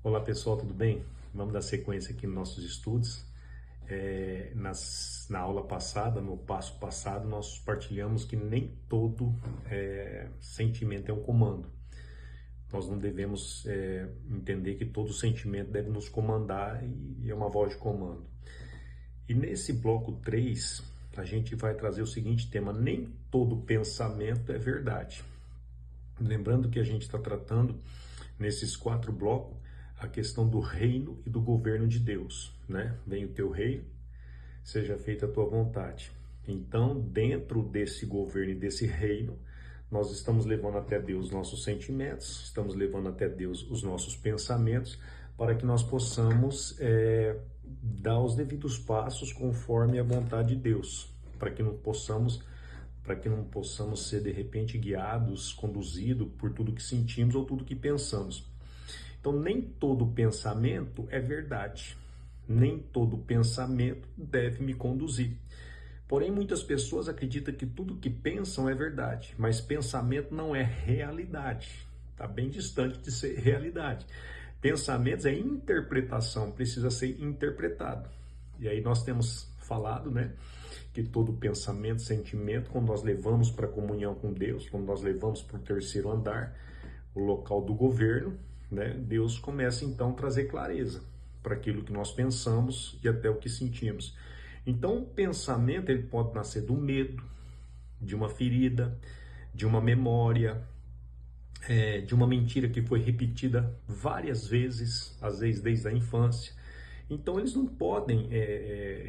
Olá pessoal, tudo bem? Vamos dar sequência aqui nos nossos estudos. Na aula passada, no passo passado, nós partilhamos que nem todo sentimento é um comando. Nós não devemos entender que todo sentimento deve nos comandar e é uma voz de comando. E nesse bloco 3, a gente vai trazer o seguinte tema: nem todo pensamento é verdade. Lembrando que a gente está tratando nesses 4 blocos a questão do reino e do governo de Deus, né? Venha o teu reino, seja feita a tua vontade. Então, dentro desse governo e desse reino, nós estamos levando até Deus nossos sentimentos, estamos levando até Deus os nossos pensamentos, para que nós possamos dar os devidos passos conforme a vontade de Deus, para que não possamos ser de repente guiados, conduzidos por tudo que sentimos ou tudo que pensamos. Então, nem todo pensamento é verdade, nem todo pensamento deve me conduzir. Porém, muitas pessoas acreditam que tudo que pensam é verdade, mas pensamento não é realidade, está bem distante de ser realidade. Pensamentos é interpretação, precisa ser interpretado. E aí nós temos falado, né, que todo pensamento, sentimento, quando nós levamos para a comunhão com Deus, quando nós levamos para o terceiro andar, o local do governo, né, Deus começa então a trazer clareza para aquilo que nós pensamos e até o que sentimos. Então, o pensamento ele pode nascer do medo, de uma ferida, de uma memória, de uma mentira que foi repetida várias vezes, às vezes desde a infância. Então, eles não podem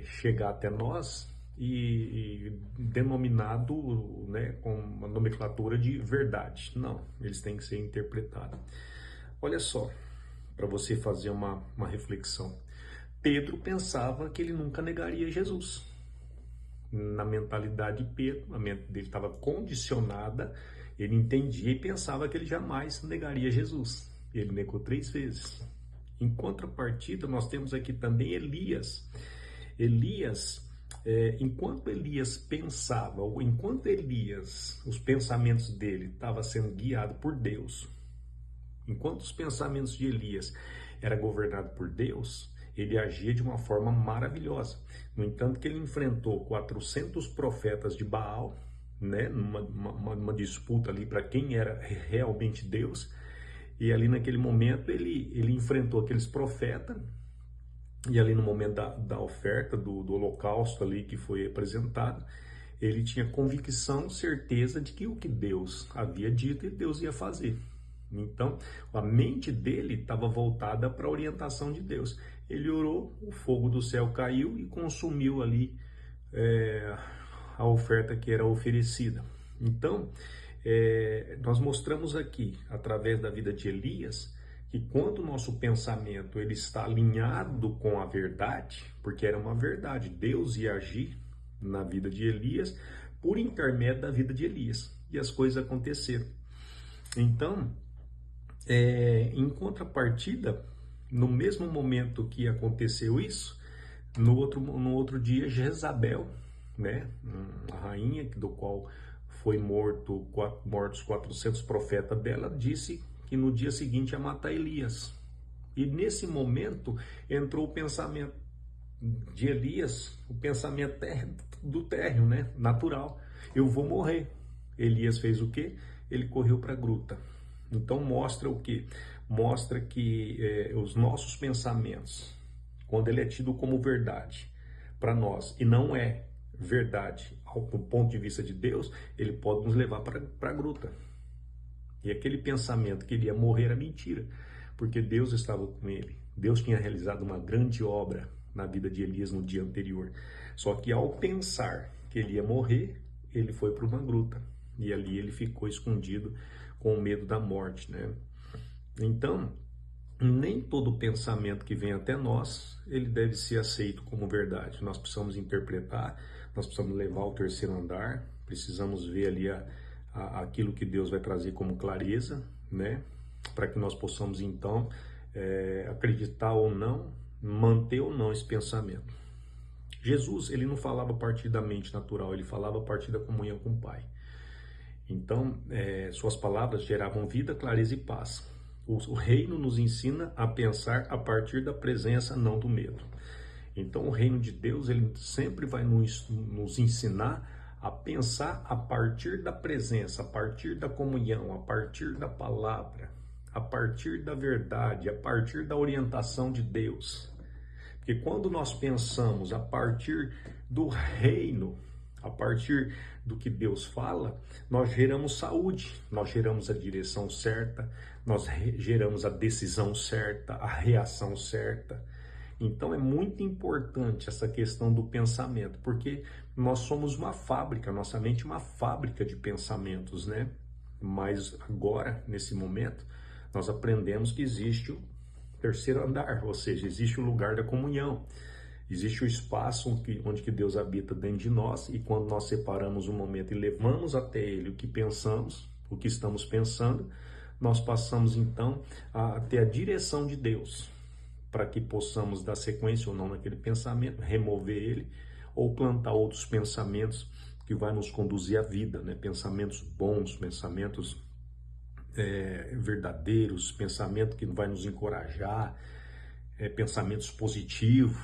chegar até nós e denominado, né, com uma nomenclatura de verdade. Não, eles têm que ser interpretados. Olha só, para você fazer uma reflexão. Pedro pensava que ele nunca negaria Jesus. Na mentalidade de Pedro, a mente dele estava condicionada, ele entendia e pensava que ele jamais negaria Jesus. Ele negou 3 vezes. Em contrapartida, nós temos aqui também Elias. Enquanto Elias pensava, ou enquanto os pensamentos dele estavam sendo guiados por Deus, enquanto os pensamentos de Elias eram governados por Deus, ele agia de uma forma maravilhosa. No entanto, que ele enfrentou 400 profetas de Baal, né, numa disputa ali para quem era realmente Deus, e ali naquele momento ele enfrentou aqueles profetas, e ali no momento da oferta, do holocausto ali que foi apresentado, ele tinha convicção, certeza de que o que Deus havia dito, Deus ia fazer. Então, a mente dele estava voltada para a orientação de Deus. Ele orou, o fogo do céu caiu e consumiu ali a oferta que era oferecida. Então, nós mostramos aqui, através da vida de Elias, que quando o nosso pensamento ele está alinhado com a verdade, porque era uma verdade, Deus ia agir na vida de Elias por intermédio da vida de Elias. E as coisas aconteceram. Então, em contrapartida, no mesmo momento que aconteceu isso, no outro dia, Jezabel, né, a rainha do qual foi mortos 400 profetas dela, disse que no dia seguinte ia matar Elias. E nesse momento entrou o pensamento de Elias, o pensamento do térreo, né, natural. Eu vou morrer. Elias fez o quê? Ele correu para a gruta. Então mostra o quê? Mostra que os nossos pensamentos, quando ele é tido como verdade para nós e não é verdade do ponto de vista de Deus, ele pode nos levar para a gruta. E aquele pensamento que ele ia morrer era mentira, porque Deus estava com ele. Deus tinha realizado uma grande obra na vida de Elias no dia anterior. Só que ao pensar que ele ia morrer, ele foi para uma gruta. E ali ele ficou escondido com o medo da morte, né? Então, nem todo pensamento que vem até nós, ele deve ser aceito como verdade. Nós precisamos interpretar, nós precisamos levar ao terceiro andar, precisamos ver ali aquilo que Deus vai trazer como clareza, né? Para que nós possamos, então, acreditar ou não, manter ou não esse pensamento. Jesus, ele não falava a partir da mente natural, ele falava a partir da comunhão com o Pai. Então, suas palavras geravam vida, clareza e paz. O reino nos ensina a pensar a partir da presença, não do medo. Então, o reino de Deus, ele sempre vai nos ensinar a pensar a partir da presença, a partir da comunhão, a partir da palavra, a partir da verdade, a partir da orientação de Deus. Porque quando nós pensamos a partir do reino, a partir do que Deus fala, nós geramos saúde, nós geramos a direção certa, nós geramos a decisão certa, a reação certa. Então é muito importante essa questão do pensamento, porque nós somos uma fábrica, nossa mente é uma fábrica de pensamentos, né? Mas agora, nesse momento, nós aprendemos que existe o terceiro andar, ou seja, existe o lugar da comunhão. Existe o espaço onde que Deus habita dentro de nós, e quando nós separamos um momento e levamos até Ele o que pensamos, o que estamos pensando, nós passamos então a ter a direção de Deus, para que possamos dar sequência ou não naquele pensamento, remover ele, ou plantar outros pensamentos que vai nos conduzir à vida, né? Pensamentos bons, pensamentos verdadeiros, pensamento que vai nos encorajar, pensamentos positivos,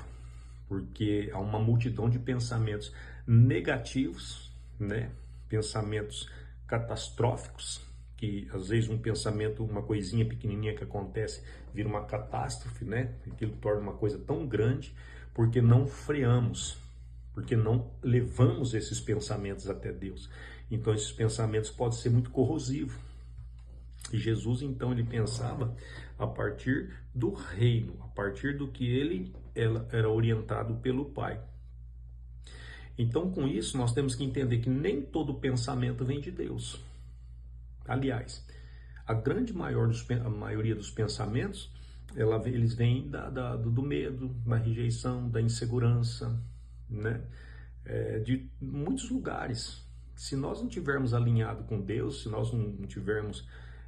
porque há uma multidão de pensamentos negativos, né? Pensamentos catastróficos, que às vezes um pensamento, uma coisinha pequenininha que acontece, vira uma catástrofe, né? Aquilo torna uma coisa tão grande, porque não freamos, porque não levamos esses pensamentos até Deus. Então esses pensamentos podem ser muito corrosivos. E Jesus, então, ele pensava a partir do reino, a partir do que ele era orientado pelo Pai. Então, com isso, nós temos que entender que nem todo pensamento vem de Deus. Aliás, a maioria dos pensamentos, eles vêm do medo, da rejeição, da insegurança, né? De muitos lugares. Se nós não tivermos alinhado com Deus, se nós não tivermos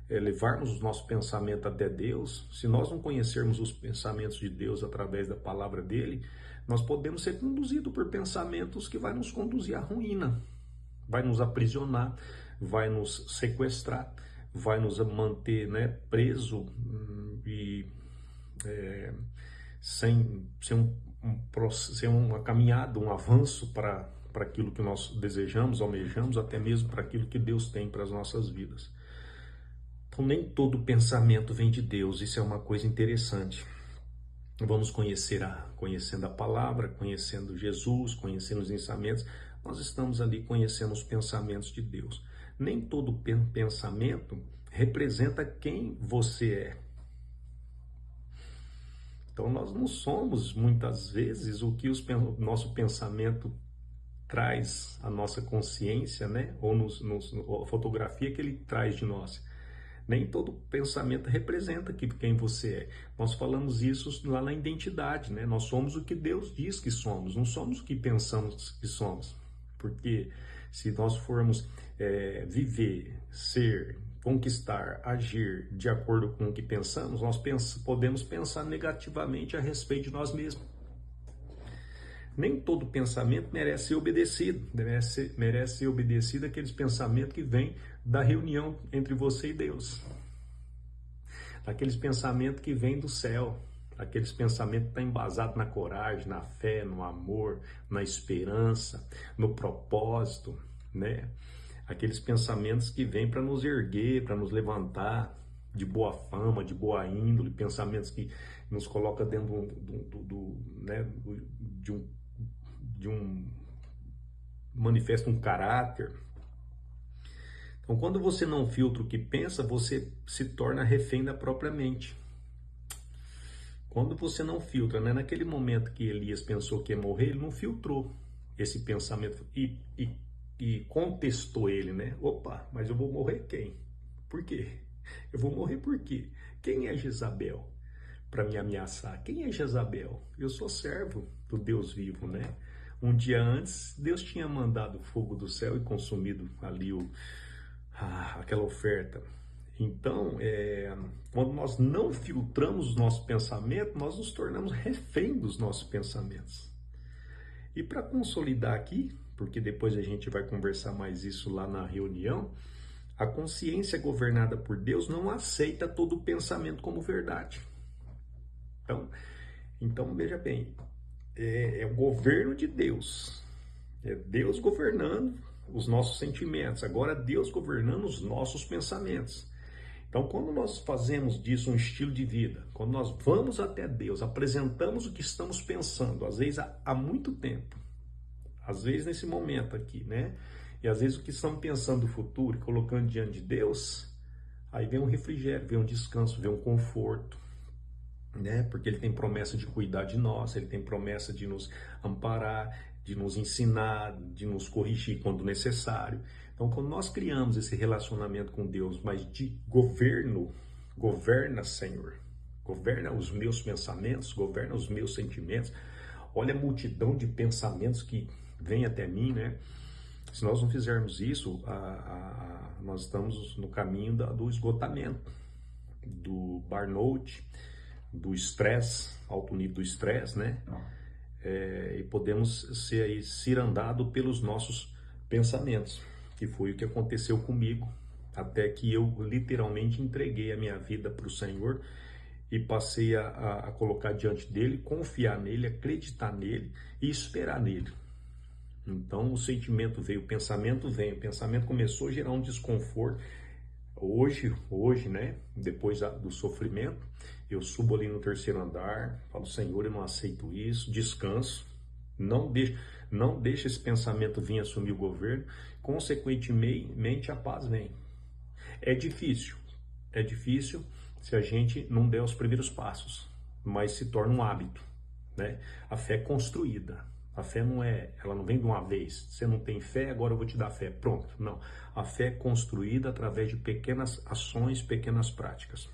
levarmos os nossos pensamentos até Deus, se nós não conhecermos os pensamentos de Deus através da palavra dele, nós podemos ser conduzidos por pensamentos que vai nos conduzir à ruína, vai nos aprisionar, vai nos sequestrar, vai nos manter, né, preso e sem uma caminhada, um avanço para aquilo que nós desejamos, almejamos, até mesmo para aquilo que Deus tem para as nossas vidas. Então, nem todo pensamento vem de Deus, isso é uma coisa interessante. Vamos conhecendo a palavra, conhecendo Jesus, conhecendo os ensinamentos, nós estamos ali conhecendo os pensamentos de Deus. Nem todo pensamento representa quem você é. Então, nós não somos, muitas vezes, o que o nosso pensamento traz à nossa consciência, né? Ou a fotografia que ele traz de nós. Nem todo pensamento representa quem você é. Nós falamos isso lá na identidade, né? Nós somos o que Deus diz que somos, não somos o que pensamos que somos. Porque se nós formos viver, ser, conquistar, agir de acordo com o que pensamos, nós podemos pensar negativamente a respeito de nós mesmos. Nem todo pensamento merece ser obedecido. Merece ser obedecido aqueles pensamentos que vêm da reunião entre você e Deus. Aqueles pensamentos que vêm do céu. Aqueles pensamentos que estão embasados na coragem, na fé, no amor, na esperança, no propósito, né? Aqueles pensamentos que vêm para nos erguer, para nos levantar, de boa fama, de boa índole, pensamentos que nos colocam dentro de um manifesta um caráter. Então, quando você não filtra o que pensa, você se torna refém da própria mente. Quando você não filtra, né? Naquele momento que Elias pensou que ia morrer, ele não filtrou esse pensamento e contestou ele, né? Opa, mas eu vou morrer quem? Por quê? Eu vou morrer por quê? Quem é Jezabel para me ameaçar? Quem é Jezabel? Eu sou servo do Deus vivo, né? Um dia antes, Deus tinha mandado fogo do céu e consumido ali aquela oferta. Então, quando nós não filtramos os nossos pensamentos, nós nos tornamos refém dos nossos pensamentos. E para consolidar aqui, porque depois a gente vai conversar mais isso lá na reunião, A consciência governada por Deus não aceita todo pensamento como verdade. Então veja bem, é o governo de Deus. É Deus governando os nossos sentimentos. Agora Deus governando os nossos pensamentos. Então, quando nós fazemos disso um estilo de vida, quando nós vamos até Deus, apresentamos o que estamos pensando, às vezes há muito tempo, às vezes nesse momento aqui, né? E às vezes o que estamos pensando do futuro, colocando diante de Deus, aí vem um refrigério, vem um descanso, vem um conforto, né? Porque Ele tem promessa de cuidar de nós, Ele tem promessa de nos amparar, de nos ensinar, de nos corrigir quando necessário. Então, quando nós criamos esse relacionamento com Deus, mas de governo, governa, Senhor, governa os meus pensamentos, governa os meus sentimentos. Olha a multidão de pensamentos que vem até mim, né? Se nós não fizermos isso, nós estamos no caminho do esgotamento, do burnout, do estresse, alto nível do estresse, né? E podemos ser aí cirandado pelos nossos pensamentos, que foi o que aconteceu comigo, até que eu literalmente entreguei a minha vida para o Senhor e passei a colocar diante dele, confiar nele, acreditar nele e esperar nele. Então o sentimento veio, o pensamento veio, o pensamento começou a gerar um desconforto. Hoje, né, depois do sofrimento, eu subo ali no terceiro andar, falo, Senhor, eu não aceito isso, descanso, não deixa esse pensamento vir assumir o governo, consequentemente a paz vem. É difícil se a gente não der os primeiros passos, mas se torna um hábito, né? A fé é construída. A fé ela não vem de uma vez. Você não tem fé, agora eu vou te dar fé. Pronto. Não. A fé é construída através de pequenas ações, pequenas práticas.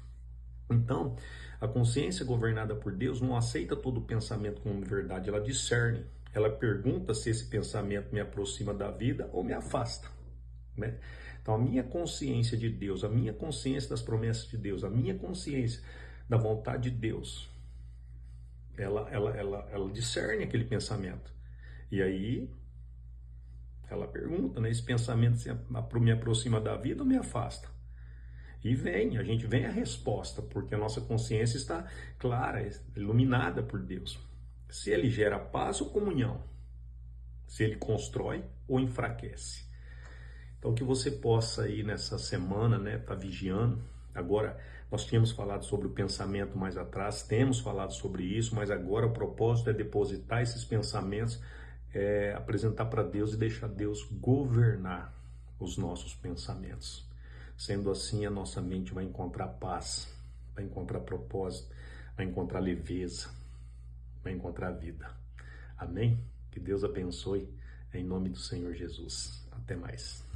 Então, a consciência governada por Deus não aceita todo pensamento como verdade. Ela discerne. Ela pergunta se esse pensamento me aproxima da vida ou me afasta, né? Então, a minha consciência de Deus, a minha consciência das promessas de Deus, a minha consciência da vontade de Deus, ela discerne aquele pensamento. E aí, ela pergunta, né? Esse pensamento me aproxima da vida ou me afasta? E a gente vem a resposta, porque a nossa consciência está clara, iluminada por Deus. Se ele gera paz ou comunhão? Se ele constrói ou enfraquece? Então, que você possa aí nessa semana, né, tá vigiando. Agora, nós tínhamos falado sobre o pensamento mais atrás, temos falado sobre isso, mas agora o propósito é depositar esses pensamentos, apresentar para Deus e deixar Deus governar os nossos pensamentos. Sendo assim, a nossa mente vai encontrar paz, vai encontrar propósito, vai encontrar leveza, vai encontrar vida. Amém? Que Deus abençoe, em nome do Senhor Jesus. Até mais.